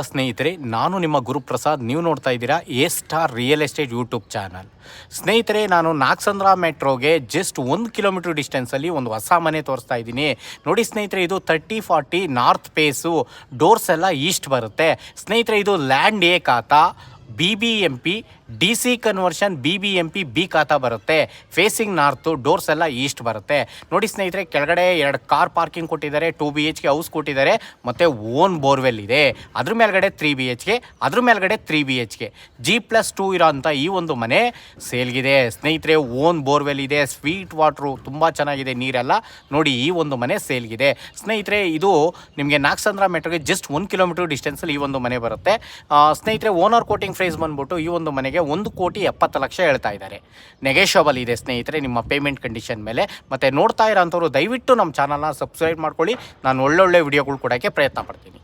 ಸ್ನೇಹಿತರೆ, ನಾನು ನಿಮ್ಮ ಗುರುಪ್ರಸಾದ್. ನೀವು ನೋಡ್ತಾ ಇದ್ದೀರಾ A star real estate YouTube channel. ಸ್ನೇಹಿತರೆ, ನಾನು ನಾಗಸಂದ್ರ ಮೆಟ್ರೋಗೆ ಜಸ್ಟ್ 1 ಕಿಲೋಮೀಟರ್ ಡಿಸ್ಟೆನ್ಸಲ್ಲಿ ಒಂದು ಹೊಸ ಮನೆ ತೋರಿಸ್ತಾ ಇದ್ದೀನಿ. ನೋಡಿ ಸ್ನೇಹಿತರೆ, ಇದು 30-40 ನಾರ್ತ್ ಫೇಸು. ಡೋರ್ಸ್ ಎಲ್ಲ ಈಸ್ಟ್ ಬರುತ್ತೆ. ಸ್ನೇಹಿತರೆ, ಇದು ಲ್ಯಾಂಡ್ ಎ ಖಾತಾ, BBMP DC conversion BBMP B ಖಾತಾ ಬರುತ್ತೆ. ಫೇಸಿಂಗ್ ನಾರ್ತು, ಡೋರ್ಸ್ ಎಲ್ಲ ಈಸ್ಟ್ ಬರುತ್ತೆ. ನೋಡಿ ಸ್ನೇಹಿತರೆ, ಕೆಳಗಡೆ 2 ಕಾರ್ ಪಾರ್ಕಿಂಗ್ ಕೊಟ್ಟಿದ್ದಾರೆ, 2 BHK ಹೌಸ್ ಕೊಟ್ಟಿದ್ದಾರೆ, ಮತ್ತು ಓನ್ ಬೋರ್ವೆಲ್ ಇದೆ. ಅದ್ರ ಮೇಲ್ಗಡೆ 3 BHK, ಅದ್ರ ಮೇಲ್ಗಡೆ 3 BHK G+2 ಇರೋ ಅಂಥ ಈ ಒಂದು ಮನೆ ಸೇಲ್ಗಿದೆ. ಸ್ನೇಹಿತರೆ, ಓನ್ ಬೋರ್ವೆಲ್ ಇದೆ, ಸ್ವೀಟ್ ವಾಟ್ರು ತುಂಬ ಚೆನ್ನಾಗಿದೆ, ನೀರೆಲ್ಲ. ನೋಡಿ, ಈ ಒಂದು ಮನೆ ಸೇಲ್ಗಿದೆ. ಸ್ನೇಹಿತರೆ, ಇದು ನಿಮಗೆ ನಾಗಸಂದ್ರ ಮೆಟ್ರೋಗೆ ಜಸ್ಟ್ 1 ಕಿಲೋಮೀಟರ್ ಡಿಸ್ಟೆನ್ಸಲ್ಲಿ ಈ ಒಂದು ಮನೆ ಬರುತ್ತೆ. ಸ್ನೇಹಿತರೆ, ಓನರ್ ಕೋಟಿಂಗ್ ಪ್ರೈಸ್ ಬಂದ್ಬಿಟ್ಟು ಈ ಒಂದು ಮನೆಗೆ 1,70,00,000 ಹೇಳ್ತಾ ಇದ್ದಾರೆ. ನೆಗೆಷಬಲ್ ಇದೆ ಸ್ನೇಹಿತರೆ, ನಿಮ್ಮ ಪೇಮೆಂಟ್ ಕಂಡೀಷನ್ ಮೇಲೆ. ಮತ್ತು ನೋಡ್ತಾ ಇರೋಂಥವ್ರು ದಯವಿಟ್ಟು ನಮ್ಮ ಚಾನಲ್ನ ಸಬ್ಸ್ಕ್ರೈಬ್ ಮಾಡ್ಕೊಳ್ಳಿ. ನಾನು ಒಳ್ಳೊಳ್ಳೆ ವಿಡಿಯೋಗಳು ಕೊಡೋಕ್ಕೆ ಪ್ರಯತ್ನ ಪಡ್ತೀನಿ.